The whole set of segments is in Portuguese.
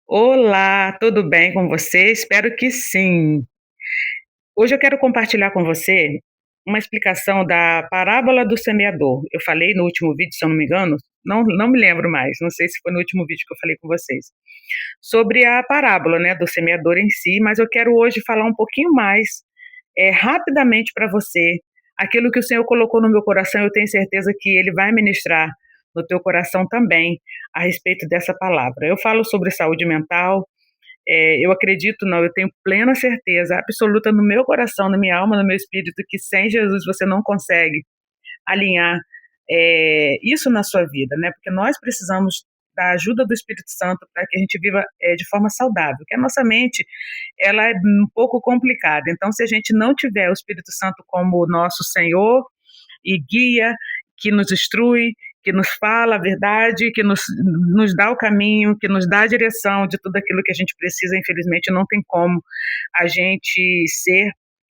Olá, tudo bem com você? Espero que sim. Hoje eu quero compartilhar com você uma explicação da parábola do semeador. Eu falei no último vídeo, se eu não me engano, não me lembro mais, não sei se foi no último vídeo que eu falei com vocês, sobre a parábola, né, do semeador em si, mas eu quero hoje falar um pouquinho mais, rapidamente para você, aquilo que o Senhor colocou no meu coração, eu tenho certeza que Ele vai ministrar no teu coração também a respeito dessa palavra. Eu falo sobre saúde mental, eu acredito, não, eu tenho plena certeza absoluta no meu coração, na minha alma, no meu espírito, que sem Jesus você não consegue alinhar isso na sua vida, né? Porque nós precisamos da ajuda do Espírito Santo para que a gente viva de forma saudável, porque a nossa mente ela é um pouco complicada. Então, se a gente não tiver o Espírito Santo como nosso Senhor e guia, que nos instrui, que nos fala a verdade, que nos dá o caminho, que nos dá a direção de tudo aquilo que a gente precisa, infelizmente não tem como a gente ser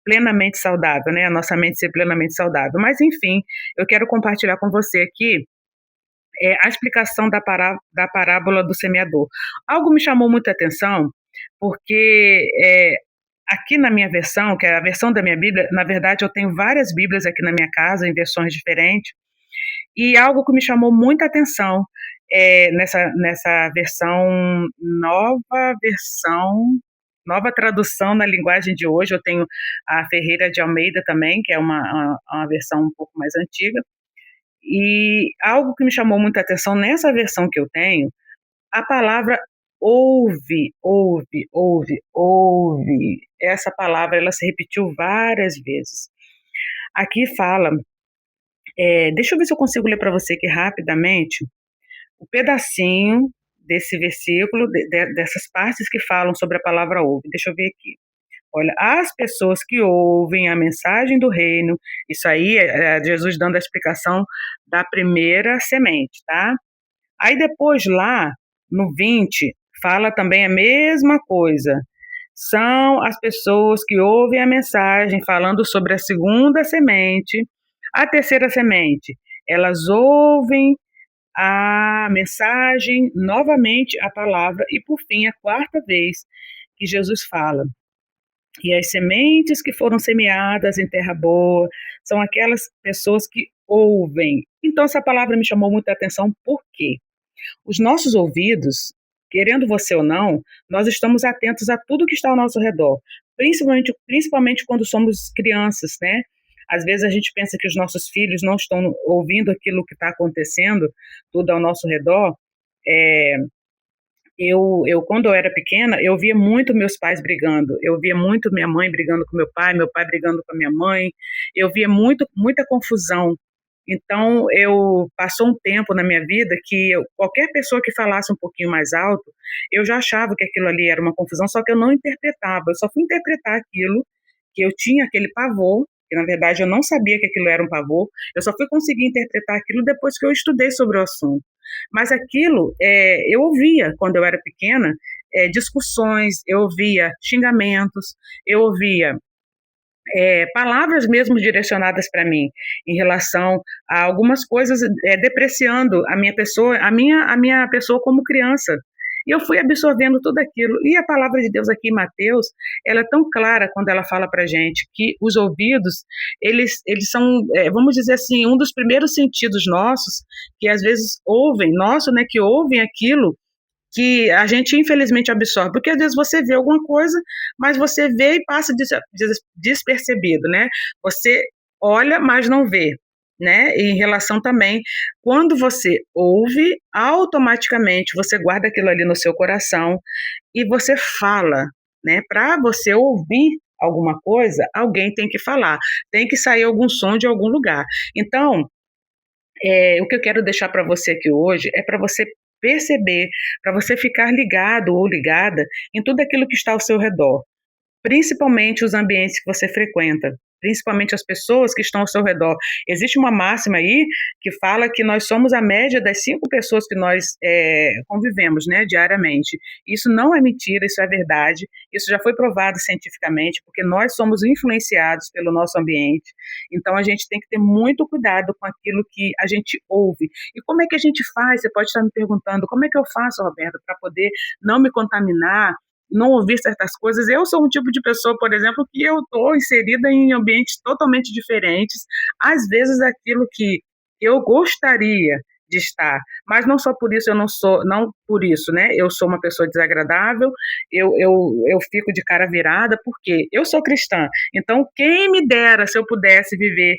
plenamente saudável, né? A nossa mente ser plenamente saudável. Mas, enfim, eu quero compartilhar com você aqui a explicação da parábola do semeador. Algo me chamou muita atenção, porque aqui na minha versão, que é a versão da minha Bíblia, na verdade eu tenho várias Bíblias aqui na minha casa, em versões diferentes, e algo que me chamou muita atenção nessa nova tradução na linguagem de hoje, eu tenho a Ferreira de Almeida também, que é uma versão um pouco mais antiga, e algo que me chamou muita atenção nessa versão que eu tenho, a palavra ouve, ouve, ouve, ouve. Essa palavra ela se repetiu várias vezes. Aqui fala, deixa eu ver se eu consigo ler para você aqui rapidamente o pedacinho desse versículo, dessas partes que falam sobre a palavra ouve. Deixa eu ver aqui. Olha, as pessoas que ouvem a mensagem do reino, isso aí é Jesus dando a explicação da primeira semente, tá? Aí depois lá, no 20, fala também a mesma coisa. São as pessoas que ouvem a mensagem falando sobre a segunda semente, a terceira semente. Elas ouvem a mensagem, novamente a palavra, e por fim, a quarta vez que Jesus fala. E as sementes que foram semeadas em terra boa são aquelas pessoas que ouvem. Então, essa palavra me chamou muita atenção, por quê? Os nossos ouvidos, querendo você ou não, nós estamos atentos a tudo que está ao nosso redor, principalmente quando somos crianças, né? Às vezes a gente pensa que os nossos filhos não estão ouvindo aquilo que está acontecendo, tudo ao nosso redor. É, quando eu era pequena, eu via muito meus pais brigando, eu via muito minha mãe brigando com meu pai brigando com a minha mãe, eu via muita confusão. Então, passou um tempo na minha vida que qualquer pessoa que falasse um pouquinho mais alto, eu já achava que aquilo ali era uma confusão, só que eu não interpretava, eu só fui interpretar aquilo, que eu tinha aquele pavor, que na verdade eu não sabia que aquilo era um pavor, eu só fui conseguir interpretar aquilo depois que eu estudei sobre o assunto. Mas aquilo, eu ouvia quando eu era pequena, discussões, eu ouvia xingamentos, eu ouvia palavras mesmo direcionadas para mim em relação a algumas coisas, depreciando a minha pessoa como criança. E eu fui absorvendo tudo aquilo. E a palavra de Deus aqui em Mateus, ela é tão clara quando ela fala para gente que os ouvidos, eles são, vamos dizer assim, um dos primeiros sentidos nossos, que às vezes ouvem, nosso, né, que ouvem aquilo que a gente infelizmente absorve, porque às vezes você vê alguma coisa, mas você vê e passa despercebido, né? Você olha, mas não vê, né? E em relação também, quando você ouve, automaticamente você guarda aquilo ali no seu coração e você fala, né? Para você ouvir alguma coisa, alguém tem que falar, tem que sair algum som de algum lugar. Então, o que eu quero deixar para você aqui hoje é para você perceber, para você ficar ligado ou ligada em tudo aquilo que está ao seu redor, principalmente os ambientes que você frequenta. principalmente as pessoas que estão ao seu redor. Existe uma máxima aí que fala que nós somos a média das 5 pessoas que nós convivemos, né, diariamente. Isso não é mentira, isso é verdade. Isso já foi provado cientificamente, porque nós somos influenciados pelo nosso ambiente. Então a gente tem que ter muito cuidado com aquilo que a gente ouve. E como é que a gente faz? Você pode estar me perguntando, como é que eu faço, Roberto, para poder não me contaminar, não ouvir certas coisas? Eu sou um tipo de pessoa, por exemplo, que eu estou inserida em ambientes totalmente diferentes, às vezes aquilo que eu gostaria de estar, mas não só por isso eu não sou, não por isso, né? Eu sou uma pessoa desagradável, eu fico de cara virada, porque eu sou cristã. Então, quem me dera se eu pudesse viver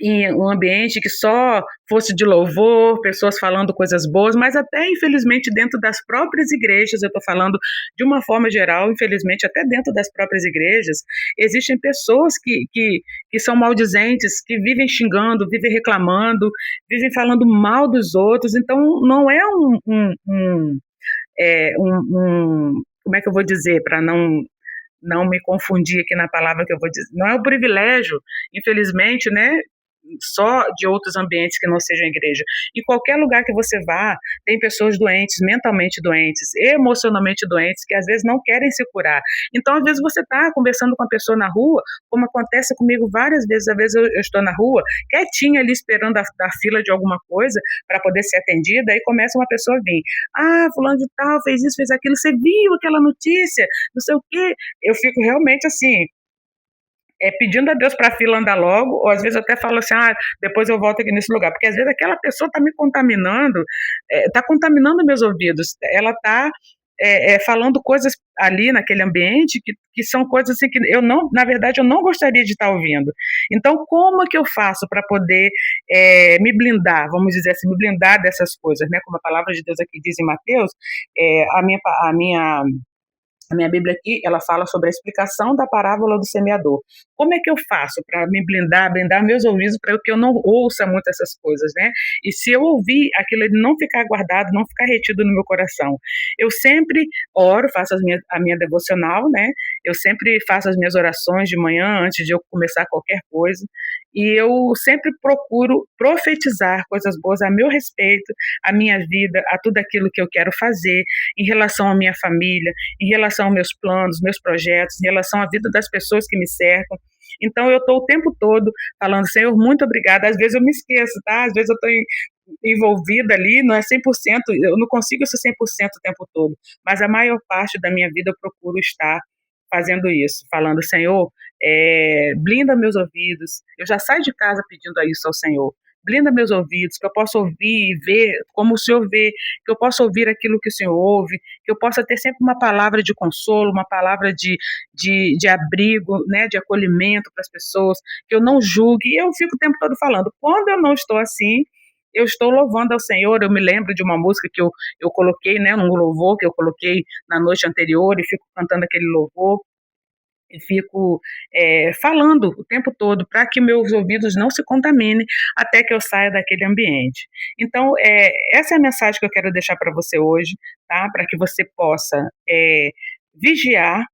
em um ambiente que só fosse de louvor, pessoas falando coisas boas, mas até, infelizmente, dentro das próprias igrejas, eu estou falando de uma forma geral, infelizmente, até dentro das próprias igrejas, existem pessoas que são maldizentes, que vivem xingando, vivem reclamando, vivem falando mal dos outros, então não é como é que eu vou dizer, para não me confundir aqui na palavra que eu vou dizer, não é um privilégio, infelizmente, né, só de outros ambientes que não sejam igreja. Em qualquer lugar que você vá, tem pessoas doentes, mentalmente doentes, emocionalmente doentes, que às vezes não querem se curar. Então, às vezes você está conversando com a pessoa na rua, como acontece comigo várias vezes, às vezes eu estou na rua, quietinha ali esperando a fila de alguma coisa para poder ser atendida, aí começa uma pessoa a vir. Ah, fulano de tal fez isso, fez aquilo, você viu aquela notícia, não sei o quê. Eu fico realmente assim, pedindo a Deus para a fila andar logo, ou às vezes eu até falo assim, depois eu volto aqui nesse lugar, porque às vezes aquela pessoa está me contaminando, está contaminando meus ouvidos, ela está falando coisas ali naquele ambiente que são coisas assim que eu não, na verdade, eu não gostaria de estar ouvindo. Então, como é que eu faço para poder me blindar, vamos dizer assim, me blindar dessas coisas, né? Como a palavra de Deus aqui diz em Mateus, a minha Bíblia aqui, ela fala sobre a explicação da parábola do semeador. Como é que eu faço para me blindar meus ouvidos para que eu não ouça muito essas coisas, né? E se eu ouvir aquilo, ele não ficar guardado, não ficar retido no meu coração. Eu sempre oro, faço a minha devocional, né? Eu sempre faço as minhas orações de manhã, antes de eu começar qualquer coisa. E eu sempre procuro profetizar coisas boas a meu respeito, a minha vida, a tudo aquilo que eu quero fazer, em relação à minha família, em relação aos meus planos, meus projetos, em relação à vida das pessoas que me cercam. Então, eu estou o tempo todo falando, Senhor, muito obrigada. Às vezes eu me esqueço, tá? Às vezes eu estou envolvida ali, não é 100%, eu não consigo ser 100% o tempo todo, mas a maior parte da minha vida eu procuro estar fazendo isso, falando, Senhor, blinda meus ouvidos. Eu já saio de casa pedindo isso ao Senhor. Blinda meus ouvidos, que eu possa ouvir e ver como o Senhor vê, que eu possa ouvir aquilo que o Senhor ouve, que eu possa ter sempre uma palavra de consolo, uma palavra de abrigo, né, de acolhimento para as pessoas, que eu não julgue. E eu fico o tempo todo falando. Quando eu não estou assim, eu estou louvando ao Senhor. Eu me lembro de uma música que eu coloquei, né, num louvor que eu coloquei na noite anterior e fico cantando aquele louvor e fico falando o tempo todo para que meus ouvidos não se contaminem até que eu saia daquele ambiente. Então, essa é a mensagem que eu quero deixar para você hoje, tá? Para que você possa vigiar,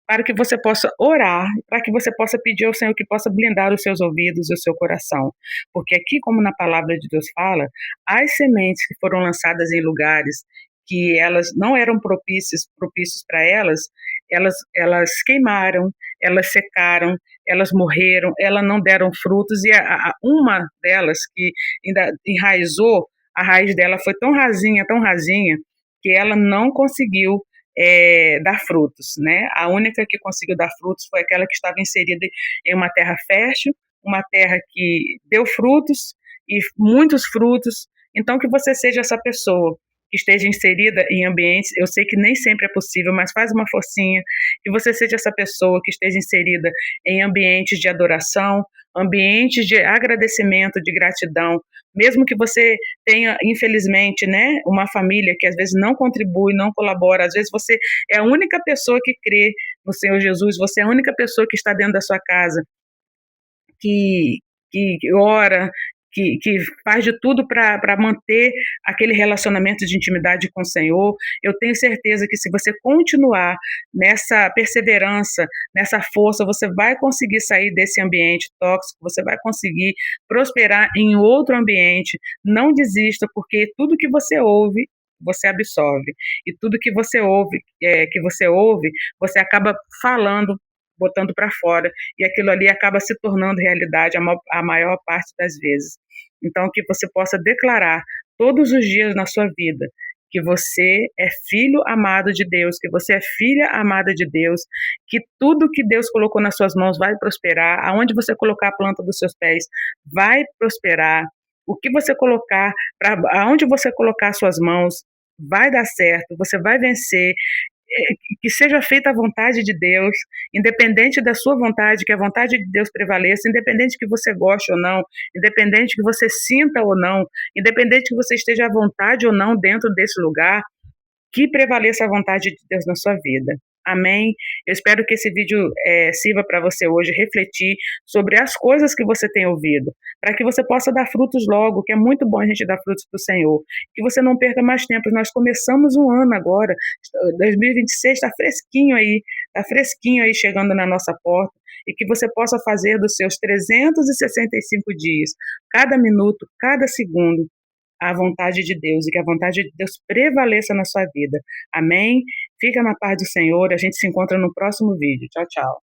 para que você possa orar, para que você possa pedir ao Senhor que possa blindar os seus ouvidos e o seu coração. Porque aqui, como na palavra de Deus fala, as sementes que foram lançadas em lugares que elas não eram propícios para elas queimaram, elas secaram, elas morreram, elas não deram frutos, e uma delas que ainda enraizou, a raiz dela foi tão rasinha, que ela não conseguiu dar frutos, né? A única que conseguiu dar frutos foi aquela que estava inserida em uma terra fértil, uma terra que deu frutos e muitos frutos. Então, que você seja essa pessoa que esteja inserida em ambientes, eu sei que nem sempre é possível, mas faz uma forcinha, que você seja essa pessoa que esteja inserida em ambientes de adoração, ambientes de agradecimento, de gratidão, mesmo que você tenha, infelizmente, né, uma família que às vezes não contribui, não colabora, às vezes você é a única pessoa que crê no Senhor Jesus, você é a única pessoa que está dentro da sua casa, que ora, que faz de tudo para manter aquele relacionamento de intimidade com o Senhor, eu tenho certeza que se você continuar nessa perseverança, nessa força, você vai conseguir sair desse ambiente tóxico, você vai conseguir prosperar em outro ambiente. Não desista, porque tudo que você ouve, você absorve. E tudo que você ouve, você acaba falando, botando para fora, e aquilo ali acaba se tornando realidade a maior parte das vezes. Então, que você possa declarar todos os dias na sua vida que você é filho amado de Deus, que você é filha amada de Deus, que tudo que Deus colocou nas suas mãos vai prosperar, aonde você colocar a planta dos seus pés vai prosperar, o que você colocar, aonde você colocar suas mãos, vai dar certo, você vai vencer, que seja feita a vontade de Deus, independente da sua vontade, que a vontade de Deus prevaleça, independente que você goste ou não, independente que você sinta ou não, independente que você esteja à vontade ou não dentro desse lugar, que prevaleça a vontade de Deus na sua vida. Amém? Eu espero que esse vídeo sirva para você hoje refletir sobre as coisas que você tem ouvido, para que você possa dar frutos logo, que é muito bom a gente dar frutos para o Senhor. Que você não perca mais tempo. Nós começamos um ano agora, 2026 está fresquinho aí chegando na nossa porta, e que você possa fazer dos seus 365 dias, cada minuto, cada segundo, a vontade de Deus e que a vontade de Deus prevaleça na sua vida. Amém? Fica na paz do Senhor. A gente se encontra no próximo vídeo. Tchau, tchau.